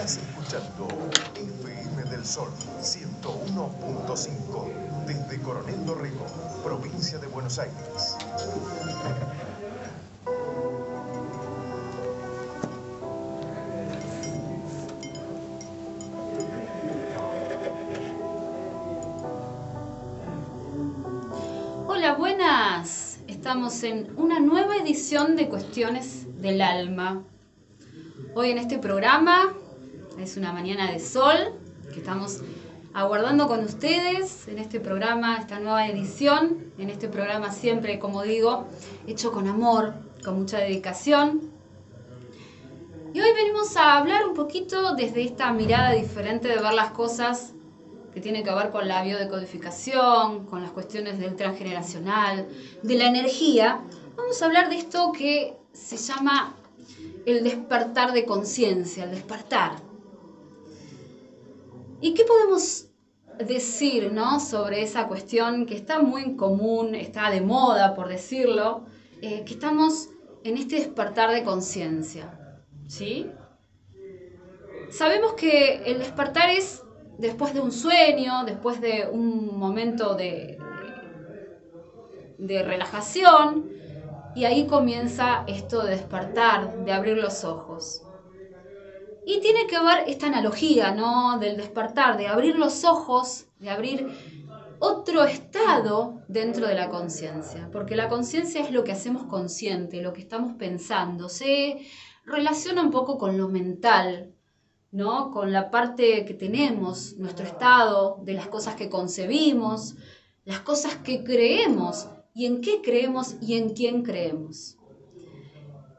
Estás escuchando FM del Sol 101.5 desde Coronel Dorrego, provincia de Buenos Aires. Hola, buenas. Estamos en una nueva edición de Cuestiones del Alma. Hoy en este programa es una mañana de sol que estamos aguardando con ustedes en este programa, esta nueva edición, en este programa siempre, como digo, hecho con amor, con mucha dedicación. Y hoy venimos a hablar un poquito desde esta mirada diferente de ver las cosas que tiene que ver con la biodecodificación, con las cuestiones del transgeneracional, de la energía. Vamos a hablar de esto que se llama el despertar de conciencia, el despertar. ¿Y qué podemos decir, ¿no?, sobre esa cuestión que está muy en común, está de moda, por decirlo, que estamos en este despertar de conciencia, ¿sí? Sabemos que el despertar es después de un sueño, después de un momento de relajación, y ahí comienza esto de despertar, de abrir los ojos. Y tiene que ver esta analogía, ¿no?, del despertar, de abrir los ojos, de abrir otro estado dentro de la conciencia, porque la conciencia es lo que hacemos consciente, lo que estamos pensando, se relaciona un poco con lo mental, ¿no?, con la parte que tenemos, nuestro estado, de las cosas que concebimos, las cosas que creemos, y en qué creemos y en quién creemos.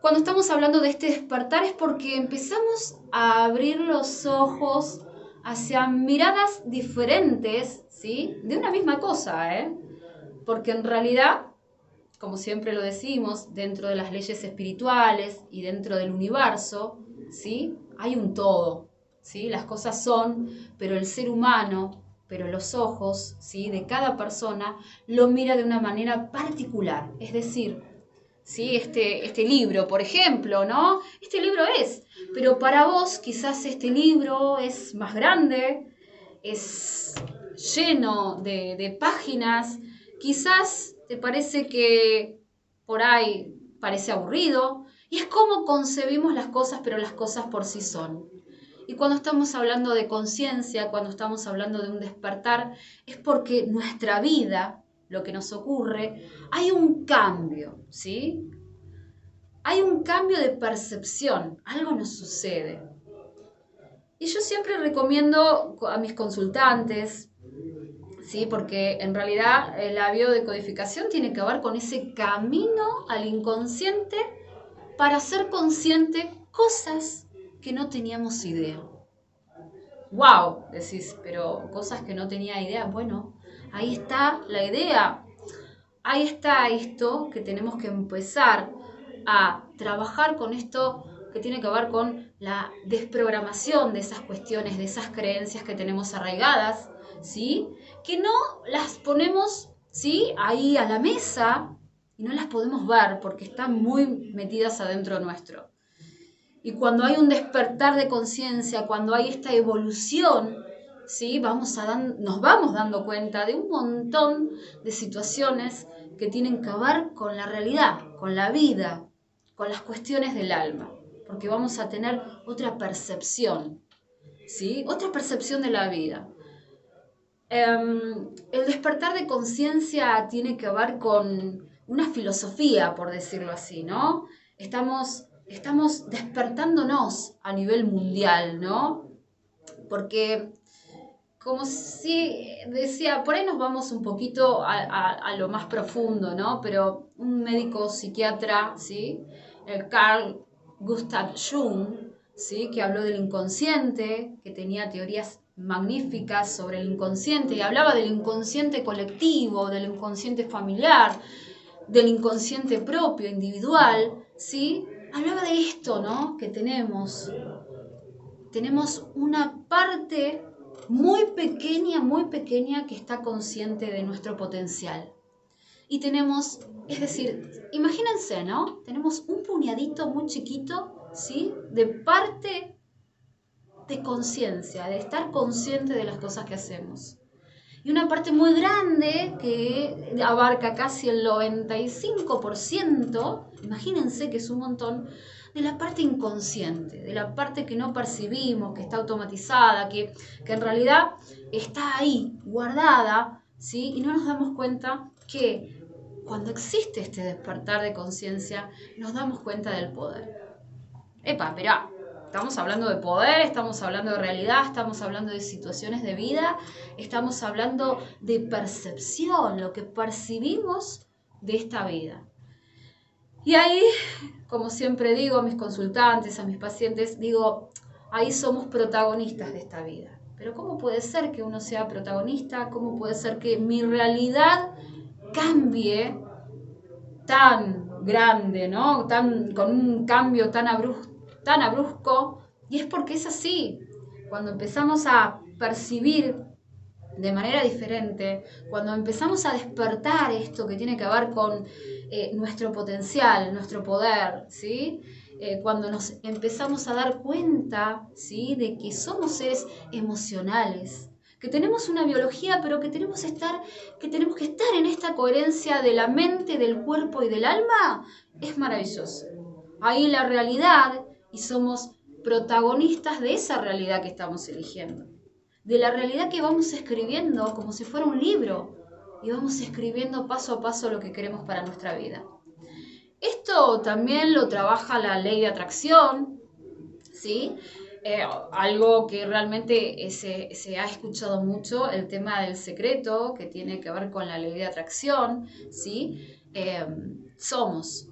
Cuando estamos hablando de este despertar es porque empezamos a abrir los ojos hacia miradas diferentes, ¿sí?, de una misma cosa, porque en realidad, como siempre lo decimos, dentro de las leyes espirituales y dentro del universo, ¿sí?, hay un todo, ¿sí? Las cosas son, pero el ser humano, pero los ojos, ¿sí?, de cada persona lo mira de una manera particular. Es decir, ¿sí?, este libro, por ejemplo, ¿no? Este libro es, pero para vos quizás este libro es más grande, es lleno de páginas, quizás te parece que por ahí parece aburrido, y es como concebimos las cosas, pero las cosas por sí son. Y cuando estamos hablando de conciencia, cuando estamos hablando de un despertar, es porque nuestra vida, lo que nos ocurre, hay un cambio, ¿sí? Hay un cambio de percepción, algo nos sucede. Y yo siempre recomiendo a mis consultantes, ¿sí?, porque en realidad la biodecodificación tiene que ver con ese camino al inconsciente para ser consciente cosas que no teníamos idea. ¡Wow! Decís, pero cosas que no tenía idea. Bueno, ahí está la idea. Ahí está esto que tenemos que empezar a trabajar con esto que tiene que ver con la desprogramación de esas cuestiones, de esas creencias que tenemos arraigadas, ¿sí?, que no las ponemos, ¿sí?, ahí a la mesa y no las podemos ver porque están muy metidas adentro nuestro. Y cuando hay un despertar de conciencia, cuando hay esta evolución, ¿sí?, nos vamos dando cuenta de un montón de situaciones que tienen que ver con la realidad, con la vida, con las cuestiones del alma, porque vamos a tener otra percepción, ¿sí?, otra percepción de la vida. El despertar de conciencia tiene que ver con una filosofía, por decirlo así, ¿no? Estamos despertándonos a nivel mundial, ¿no? Porque, como si decía, por ahí nos vamos un poquito a lo más profundo, ¿no? Pero un médico psiquiatra, ¿sí?, el Carl Gustav Jung, ¿sí?, que habló del inconsciente, que tenía teorías magníficas sobre el inconsciente, y hablaba del inconsciente colectivo, del inconsciente familiar, del inconsciente propio, individual, ¿sí? Hablaba de esto, ¿no?, que tenemos una parte muy pequeña que está consciente de nuestro potencial. Y tenemos, es decir, imagínense, ¿no?, tenemos un puñadito muy chiquito, ¿sí?, de parte de conciencia, de estar consciente de las cosas que hacemos. Y una parte muy grande que abarca casi el 95%, imagínense que es un montón, de la parte inconsciente, de la parte que no percibimos, que está automatizada, que en realidad está ahí, guardada, ¿sí? Y no nos damos cuenta que cuando existe este despertar de conciencia, nos damos cuenta del poder. Epa, mirá, estamos hablando de poder, estamos hablando de realidad, estamos hablando de situaciones de vida, estamos hablando de percepción, lo que percibimos de esta vida. Y ahí, como siempre digo a mis consultantes, a mis pacientes, digo, ahí somos protagonistas de esta vida. Pero ¿cómo puede ser que uno sea protagonista? ¿Cómo puede ser que mi realidad cambie tan grande, ¿no? Con un cambio tan abrupto? Y es porque es así. Cuando empezamos a percibir de manera diferente, cuando empezamos a despertar esto que tiene que ver con nuestro potencial, nuestro poder, ¿sí? Cuando nos empezamos a dar cuenta, ¿sí? De que somos seres emocionales, que tenemos una biología, pero que tenemos que estar en esta coherencia de la mente, del cuerpo y del alma, es maravilloso. Ahí la realidad, y somos protagonistas de esa realidad que estamos eligiendo, de la realidad que vamos escribiendo como si fuera un libro, y vamos escribiendo paso a paso lo que queremos para nuestra vida. Esto también lo trabaja la ley de atracción, ¿sí? Algo que realmente se ha escuchado mucho, el tema del secreto, que tiene que ver con la ley de atracción, ¿sí? Somos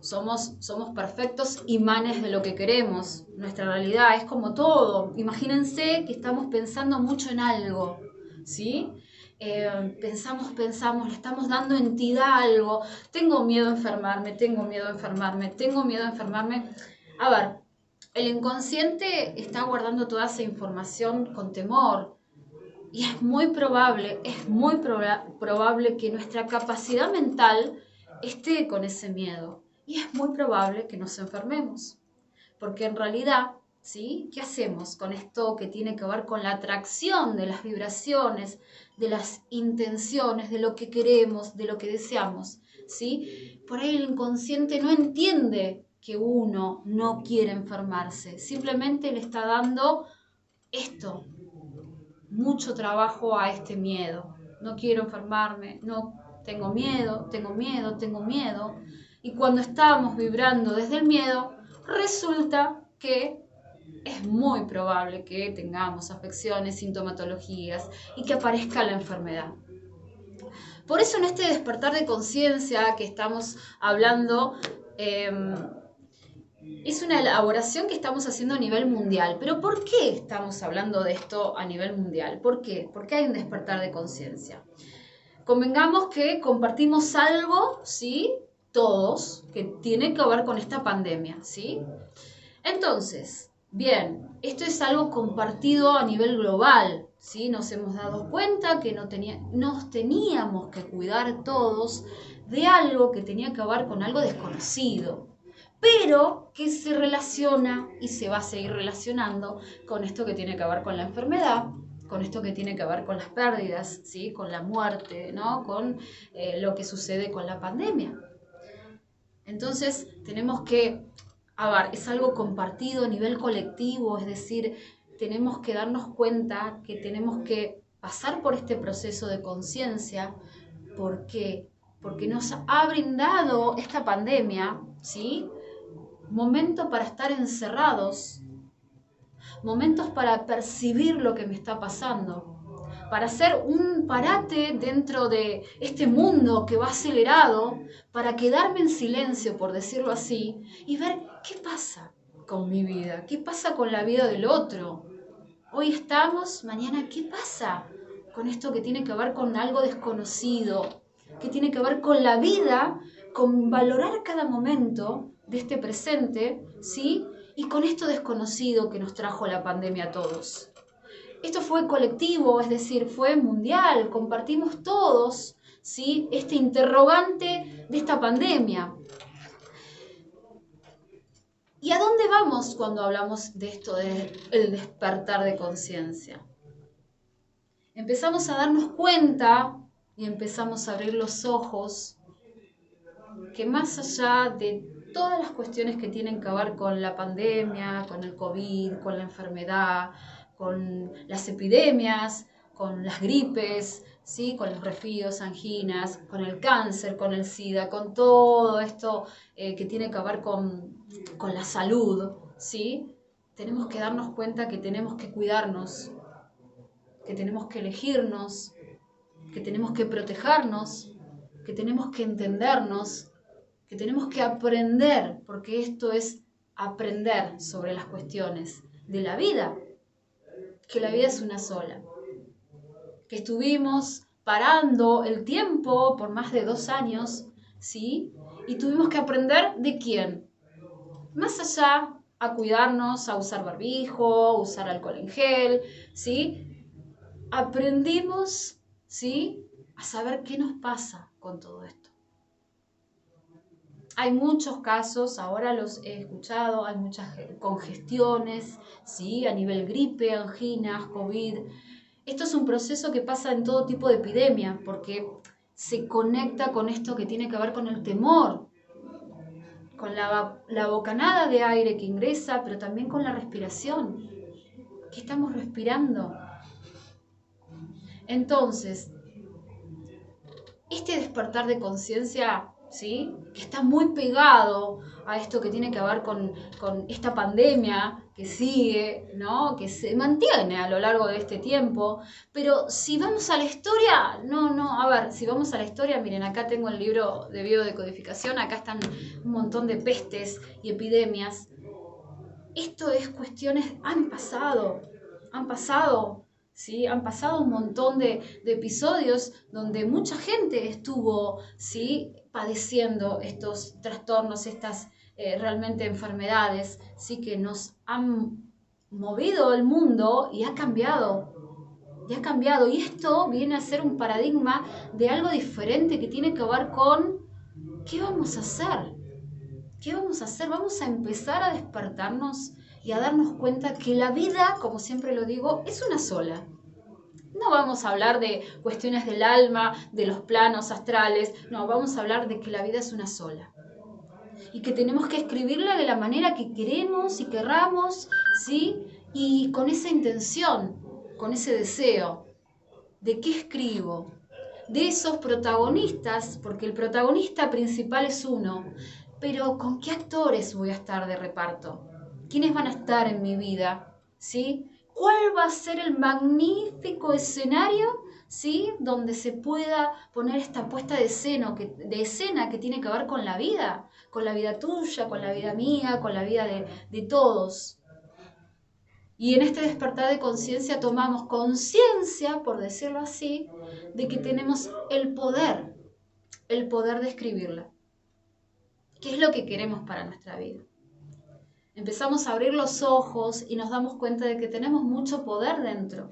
perfectos imanes de lo que queremos. Nuestra realidad es como todo. Imagínense que estamos pensando mucho en algo, ¿sí? Pensamos, le estamos dando entidad a algo. Tengo miedo a enfermarme. A ver, el inconsciente está guardando toda esa información con temor. Y es muy probable que nuestra capacidad mental esté con ese miedo. Y es muy probable que nos enfermemos. Porque en realidad, ¿sí? ¿Qué hacemos con esto que tiene que ver con la atracción de las vibraciones, de las intenciones, de lo que queremos, de lo que deseamos? ¿Sí? Por ahí el inconsciente no entiende que uno no quiere enfermarse. Simplemente le está dando esto, mucho trabajo a este miedo. No quiero enfermarme, no, tengo miedo. Y cuando estamos vibrando desde el miedo, resulta que es muy probable que tengamos afecciones, sintomatologías y que aparezca la enfermedad. Por eso en este despertar de conciencia que estamos hablando, es una elaboración que estamos haciendo a nivel mundial. ¿Pero por qué estamos hablando de esto a nivel mundial? ¿Por qué? Porque hay un despertar de conciencia. Convengamos que compartimos algo, ¿sí? Todos, que tiene que ver con esta pandemia, ¿sí? Entonces, bien, esto es algo compartido a nivel global, ¿sí? Nos hemos dado cuenta que nos teníamos que cuidar todos de algo que tenía que ver con algo desconocido, pero que se relaciona y se va a seguir relacionando con esto que tiene que ver con la enfermedad, con esto que tiene que ver con las pérdidas, ¿sí? Con la muerte, ¿no? Con lo que sucede con la pandemia. Entonces, tenemos que, es algo compartido a nivel colectivo, es decir, tenemos que darnos cuenta que tenemos que pasar por este proceso de conciencia. ¿Por qué? Porque nos ha brindado esta pandemia, ¿sí? Momentos para estar encerrados, momentos para percibir lo que me está pasando, para hacer un parate dentro de este mundo que va acelerado, para quedarme en silencio, por decirlo así, y ver qué pasa con mi vida, qué pasa con la vida del otro. Hoy estamos, mañana, ¿qué pasa con esto que tiene que ver con algo desconocido, que tiene que ver con la vida, con valorar cada momento de este presente, ¿sí? Y con esto desconocido que nos trajo la pandemia a todos. Esto fue colectivo, es decir, fue mundial, compartimos todos, ¿sí? Este interrogante de esta pandemia. ¿Y a dónde vamos cuando hablamos de esto del despertar de conciencia? Empezamos a darnos cuenta y empezamos a abrir los ojos que más allá de todas las cuestiones que tienen que ver con la pandemia, con el COVID, con la enfermedad, con las epidemias, con las gripes, ¿sí? Con los resfríos, anginas, con el cáncer, con el SIDA, con todo esto que tiene que ver con la salud, ¿sí? Tenemos que darnos cuenta que tenemos que cuidarnos, que tenemos que elegirnos, que tenemos que protegernos, que tenemos que entendernos, que tenemos que aprender, porque esto es aprender sobre las cuestiones de la vida, que la vida es una sola, que estuvimos parando el tiempo por más de 2 años, ¿sí? Y tuvimos que aprender de quién, más allá a cuidarnos, a usar barbijo, a usar alcohol en gel, ¿sí? Aprendimos, ¿sí? A saber qué nos pasa con todo esto. Hay muchos casos, ahora los he escuchado, hay muchas congestiones, ¿sí? A nivel gripe, anginas, COVID. Esto es un proceso que pasa en todo tipo de epidemia, porque se conecta con esto que tiene que ver con el temor, con la bocanada de aire que ingresa, pero también con la respiración. ¿Qué estamos respirando? Entonces, este despertar de conciencia, ¿sí? Que está muy pegado a esto que tiene que ver con esta pandemia que sigue, ¿no? Que se mantiene a lo largo de este tiempo. Pero si vamos a la historia, si vamos a la historia, miren, acá tengo el libro de biodecodificación, acá están un montón de pestes y epidemias. Esto es cuestiones, han pasado, ¿sí? Han pasado un montón de episodios donde mucha gente estuvo, ¿sí? Padeciendo estos trastornos, estas realmente enfermedades, ¿sí? Que nos han movido el mundo y ha cambiado. Y esto viene a ser un paradigma de algo diferente que tiene que ver con ¿qué vamos a hacer? ¿Qué vamos a hacer? Vamos a empezar a despertarnos y a darnos cuenta que la vida, como siempre lo digo, es una sola. No vamos a hablar de cuestiones del alma, de los planos astrales, no, vamos a hablar de que la vida es una sola. Y que tenemos que escribirla de la manera que queremos y querramos, ¿sí? Y con esa intención, con ese deseo. ¿De qué escribo? De esos protagonistas, porque el protagonista principal es uno, pero ¿con qué actores voy a estar de reparto? ¿Quiénes van a estar en mi vida? ¿Sí? ¿Cuál va a ser el magnífico escenario, ¿sí? Donde se pueda poner esta puesta de escena que tiene que ver con la vida tuya, con la vida mía, con la vida de todos. Y en este despertar de conciencia tomamos conciencia, por decirlo así, de que tenemos el poder de escribirla. ¿Qué es lo que queremos para nuestra vida? Empezamos a abrir los ojos y nos damos cuenta de que tenemos mucho poder dentro.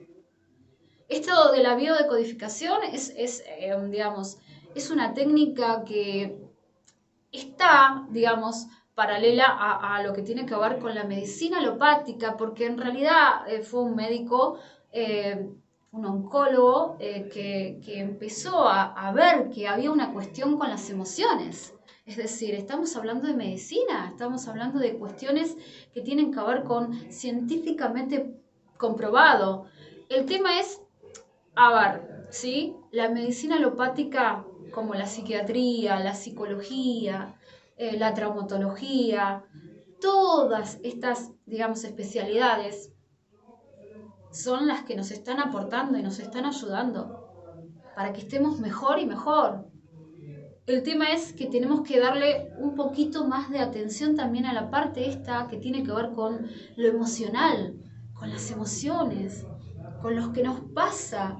Esto de la biodecodificación es una técnica que está, paralela a lo que tiene que ver con la medicina alopática, porque en realidad fue un médico, un oncólogo, que empezó a ver que había una cuestión con las emociones. Es decir, estamos hablando de medicina, estamos hablando de cuestiones que tienen que ver con científicamente comprobado. El tema es, ¿sí? La medicina alopática, como la psiquiatría, la psicología, la traumatología, todas estas, especialidades son las que nos están aportando y nos están ayudando para que estemos mejor y mejor. El tema es que tenemos que darle un poquito más de atención también a la parte esta que tiene que ver con lo emocional, con las emociones, con lo que nos pasa,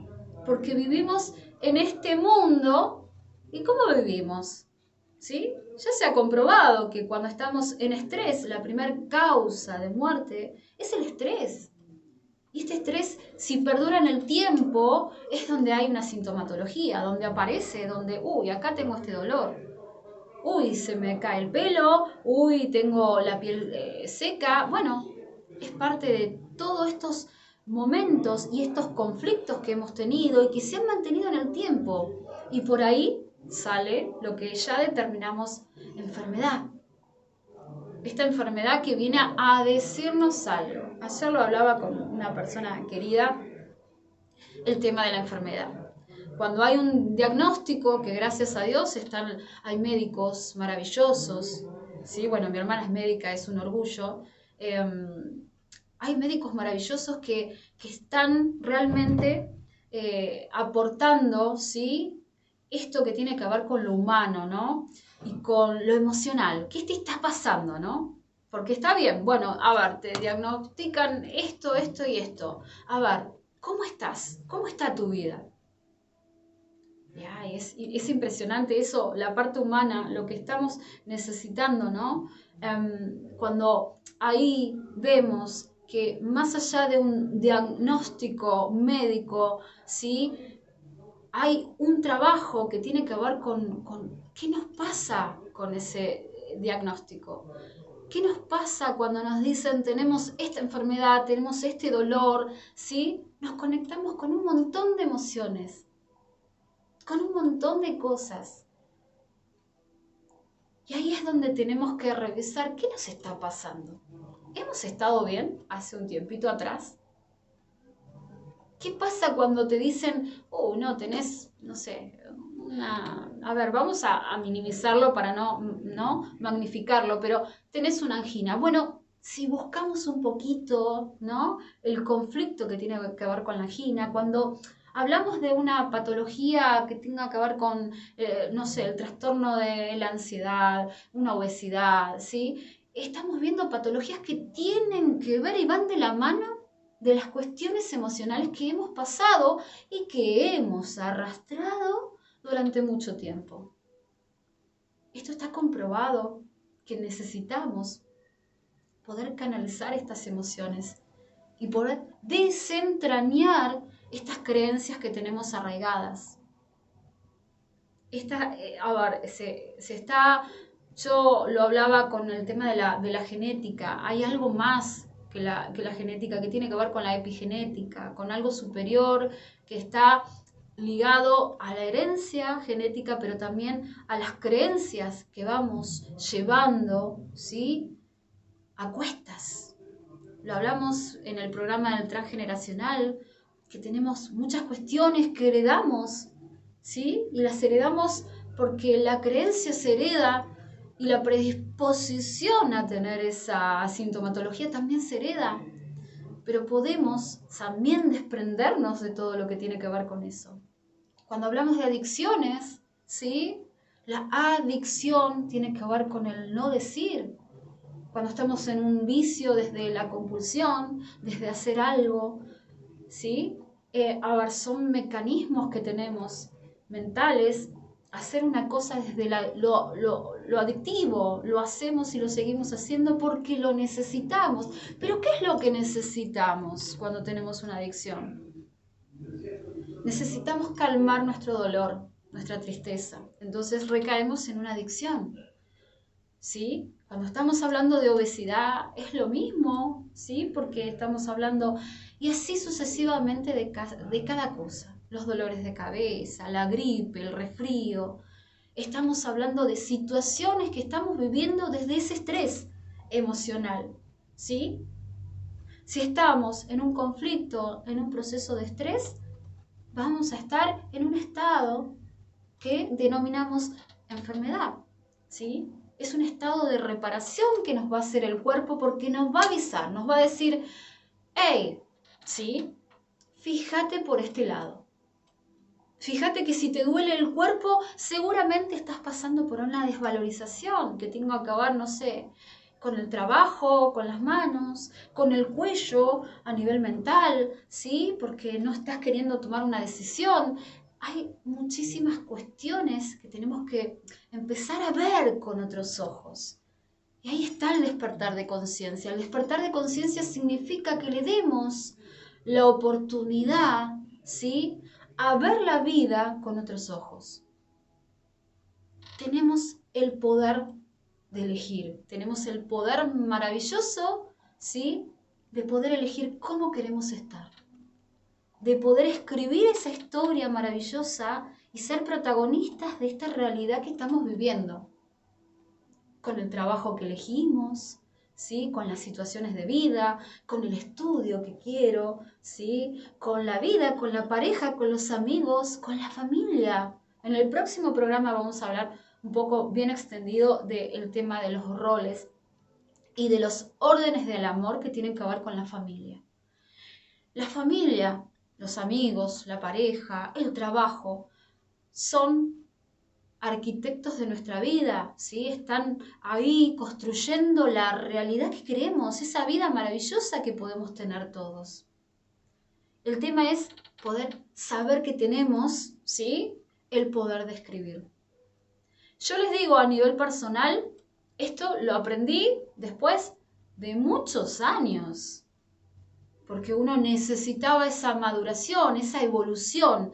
porque vivimos en este mundo. ¿Y cómo vivimos? ¿Sí? Ya se ha comprobado que cuando estamos en estrés, la primera causa de muerte es el estrés. Y este estrés, si perdura en el tiempo, es donde hay una sintomatología, donde aparece, donde, acá tengo este dolor. uy, se me cae el pelo, uy, tengo la piel seca. Bueno, es parte de todos estos momentos y estos conflictos que hemos tenido y que se han mantenido en el tiempo. Y por ahí sale lo que ya determinamos enfermedad. Esta enfermedad que viene a decirnos algo. Ayer lo hablaba con una persona querida, el tema de la enfermedad. Cuando hay un diagnóstico, que gracias a Dios hay médicos maravillosos, ¿sí? Bueno, mi hermana es médica, es un orgullo. Hay médicos maravillosos que están realmente aportando, ¿sí? Esto que tiene que ver con lo humano, ¿no? Y con lo emocional. ¿Qué te está pasando, no? Porque está bien, bueno, a ver, te diagnostican esto, esto y esto. A ver, ¿cómo estás? ¿Cómo está tu vida? Ya, es impresionante eso, la parte humana, lo que estamos necesitando, ¿no? Cuando ahí vemos que más allá de un diagnóstico médico, ¿sí? Hay un trabajo que tiene que ver con qué nos pasa con ese diagnóstico. ¿Qué nos pasa cuando nos dicen tenemos esta enfermedad, tenemos este dolor? ¿Sí? Nos conectamos con un montón de emociones, con un montón de cosas. Y ahí es donde tenemos que revisar qué nos está pasando. ¿Hemos estado bien hace un tiempito atrás? ¿Qué pasa cuando te dicen, oh, no, tenés, no sé, a ver, vamos a minimizarlo para no magnificarlo, pero tenés una angina? Bueno, si buscamos un poquito, ¿no? El conflicto que tiene que ver con la angina, cuando hablamos de una patología que tenga que ver con, no sé, el trastorno de la ansiedad, una obesidad, ¿sí? Estamos viendo patologías que tienen que ver y van de la mano de las cuestiones emocionales que hemos pasado y que hemos arrastrado durante mucho tiempo. Esto está comprobado, que necesitamos poder canalizar estas emociones y poder desentrañar estas creencias que tenemos arraigadas. Yo lo hablaba con el tema de la genética. Hay algo más que la genética, que tiene que ver con la epigenética, con algo superior que está ligado a la herencia genética, pero también a las creencias que vamos llevando, ¿sí? A cuestas. Lo hablamos en el programa del transgeneracional, que tenemos muchas cuestiones que heredamos, ¿sí? Y las heredamos porque la creencia se hereda y la predisposición a tener esa sintomatología también se hereda. Pero podemos también desprendernos de todo lo que tiene que ver con eso. Cuando hablamos de adicciones, ¿sí? La adicción tiene que ver con el no decir. Cuando estamos en un vicio desde la compulsión, desde hacer algo, ¿sí? Son mecanismos que tenemos mentales. Hacer una cosa desde lo adictivo, lo hacemos y lo seguimos haciendo porque lo necesitamos. Pero ¿qué es lo que necesitamos cuando tenemos una adicción? Necesitamos calmar nuestro dolor, nuestra tristeza. Entonces recaemos en una adicción, ¿sí? Cuando estamos hablando de obesidad es lo mismo, ¿sí? Porque estamos hablando, y así sucesivamente de cada cosa. Los dolores de cabeza, la gripe, el resfrío. Estamos hablando de situaciones que estamos viviendo desde ese estrés emocional, ¿sí? Si estamos en un conflicto, en un proceso de estrés, vamos a estar en un estado que denominamos enfermedad, ¿sí? Es un estado de reparación que nos va a hacer el cuerpo porque nos va a avisar, nos va a decir, hey, ¿sí? Fíjate por este lado. Fíjate que si te duele el cuerpo, seguramente estás pasando por una desvalorización que tengo que ver, no sé, con el trabajo, con las manos, con el cuello a nivel mental, ¿sí? Porque no estás queriendo tomar una decisión. Hay muchísimas cuestiones que tenemos que empezar a ver con otros ojos. Y ahí está el despertar de conciencia. El despertar de conciencia significa que le demos la oportunidad, ¿sí?, a ver la vida con otros ojos. Tenemos el poder de elegir. Tenemos el poder maravilloso, ¿sí?, de poder elegir cómo queremos estar, de poder escribir esa historia maravillosa y ser protagonistas de esta realidad que estamos viviendo, con el trabajo que elegimos, ¿sí?, con las situaciones de vida, con el estudio que quiero, ¿sí?, con la vida, con la pareja, con los amigos, con la familia. En el próximo programa vamos a hablar un poco bien extendido del tema de los roles y de los órdenes del amor que tienen que ver con la familia. La familia, los amigos, la pareja, el trabajo, son arquitectos de nuestra vida, ¿sí? Están ahí construyendo la realidad que queremos, esa vida maravillosa que podemos tener todos. El tema es poder saber que tenemos, ¿sí?, el poder de escribir. Yo les digo, a nivel personal, esto lo aprendí después de muchos años, porque uno necesitaba esa maduración, esa evolución,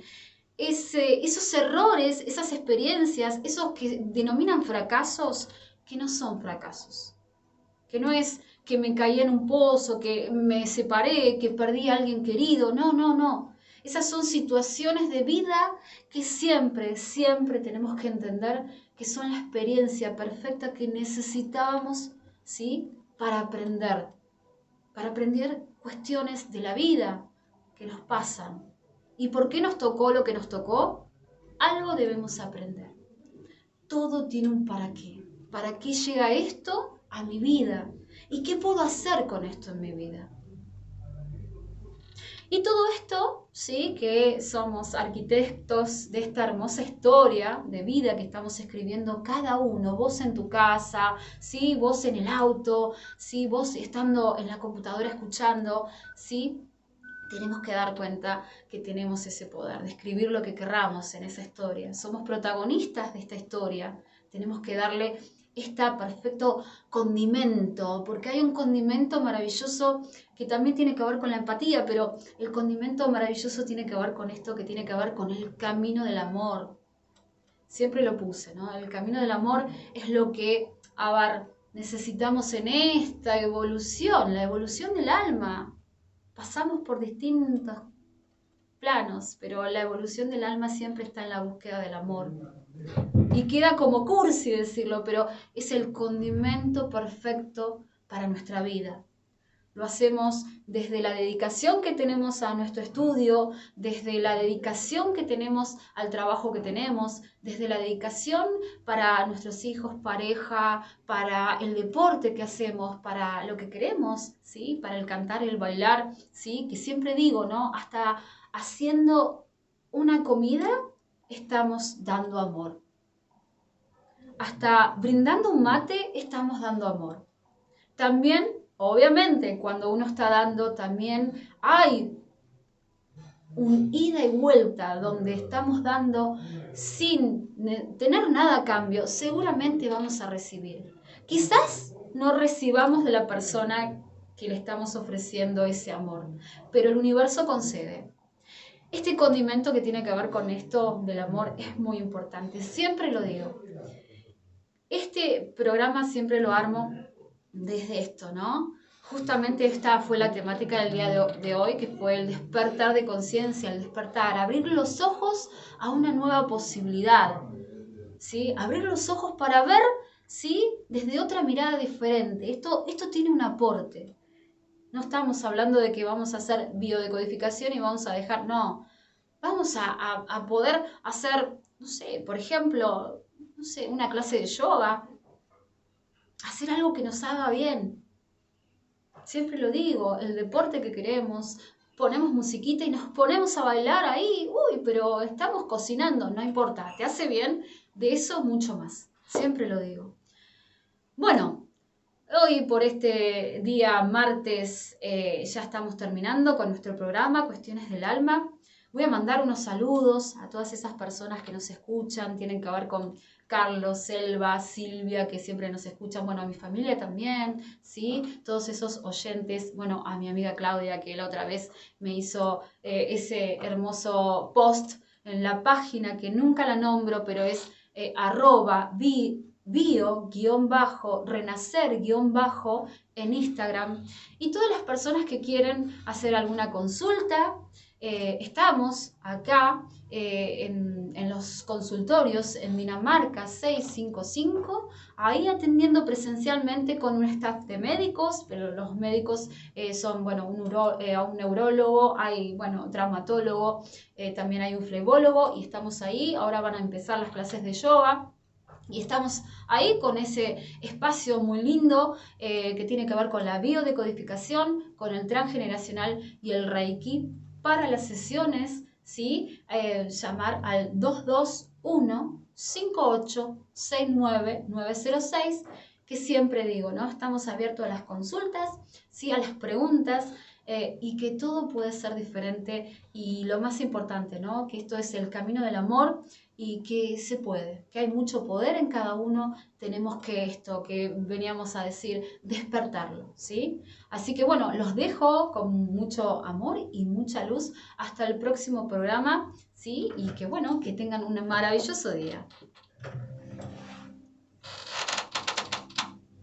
esos errores, esas experiencias, esos que denominan fracasos, que no son fracasos. Que no es que me caí en un pozo, que me separé, que perdí a alguien querido. No, no, no. Esas son situaciones de vida que siempre, siempre tenemos que entender que son la experiencia perfecta que necesitábamos, ¿sí?, para aprender cuestiones de la vida que nos pasan. ¿Y por qué nos tocó lo que nos tocó? Algo debemos aprender. Todo tiene un para qué. ¿Para qué llega esto a mi vida? ¿Y qué puedo hacer con esto en mi vida? Y todo esto, sí, que somos arquitectos de esta hermosa historia de vida que estamos escribiendo cada uno, vos en tu casa, sí, vos en el auto, sí, vos estando en la computadora escuchando, sí, tenemos que dar cuenta que tenemos ese poder de escribir lo que querramos en esa historia. Somos protagonistas de esta historia. Tenemos que darle este perfecto condimento, porque hay un condimento maravilloso que también tiene que ver con la empatía, pero el condimento maravilloso tiene que ver con esto, que tiene que ver con el camino del amor. Siempre lo puse, ¿no? El camino del amor es lo que, necesitamos en esta evolución, la evolución del alma. Pasamos por distintos planos, pero la evolución del alma siempre está en la búsqueda del amor. Y queda como cursi decirlo, pero es el condimento perfecto para nuestra vida. Lo hacemos desde la dedicación que tenemos a nuestro estudio, desde la dedicación que tenemos al trabajo que tenemos, desde la dedicación para nuestros hijos, pareja, para el deporte que hacemos, para lo que queremos, ¿sí?, para el cantar, el bailar, ¿sí?, que siempre digo, ¿no?, hasta haciendo una comida estamos dando amor. Hasta brindando un mate estamos dando amor. También, obviamente, cuando uno está dando, también hay un ida y vuelta donde estamos dando sin tener nada a cambio. Seguramente vamos a recibir. Quizás no recibamos de la persona que le estamos ofreciendo ese amor, pero el universo concede. Este condimento que tiene que ver con esto del amor es muy importante. Siempre lo digo. Este programa siempre lo armo desde esto, ¿no? Justamente esta fue la temática del día de hoy, que fue el despertar de conciencia, el despertar, abrir los ojos a una nueva posibilidad, ¿sí? Abrir los ojos para ver, ¿sí?, desde otra mirada diferente. Esto tiene un aporte. No estamos hablando de que vamos a hacer biodecodificación y vamos a dejar, no. Vamos a poder hacer, no sé, por ejemplo, no sé, una clase de yoga, hacer algo que nos haga bien. Siempre lo digo, el deporte que queremos, ponemos musiquita y nos ponemos a bailar ahí, uy, pero estamos cocinando, no importa, te hace bien, de eso mucho más, siempre lo digo. Bueno, hoy por este día martes ya estamos terminando con nuestro programa Cuestiones del Alma. Voy a mandar unos saludos a todas esas personas que nos escuchan, tienen que ver con Carlos, Selva, Silvia, que siempre nos escuchan, bueno, a mi familia también, ¿sí? Todos esos oyentes, bueno, a mi amiga Claudia, que la otra vez me hizo ese hermoso post en la página, que nunca la nombro, pero es bio-renacer- en Instagram. Y todas las personas que quieren hacer alguna consulta, estamos acá en los consultorios en Dinamarca 655, ahí atendiendo presencialmente con un staff de médicos, pero los médicos son, bueno, un neurólogo, hay, bueno, traumatólogo, también hay un flebólogo y estamos ahí. Ahora van a empezar las clases de yoga. Y estamos ahí con ese espacio muy lindo que tiene que ver con la biodecodificación, con el transgeneracional y el Reiki. Para las sesiones, ¿sí? Llamar al 221-5869-906, que siempre digo, ¿no? Estamos abiertos a las consultas, ¿sí? A las preguntas. Y que todo puede ser diferente y lo más importante, ¿no? Que esto es el camino del amor y que se puede, que hay mucho poder en cada uno, tenemos que esto que veníamos a decir, despertarlo, ¿sí? Así que bueno, los dejo con mucho amor y mucha luz hasta el próximo programa, ¿sí? Y que bueno, que tengan un maravilloso día.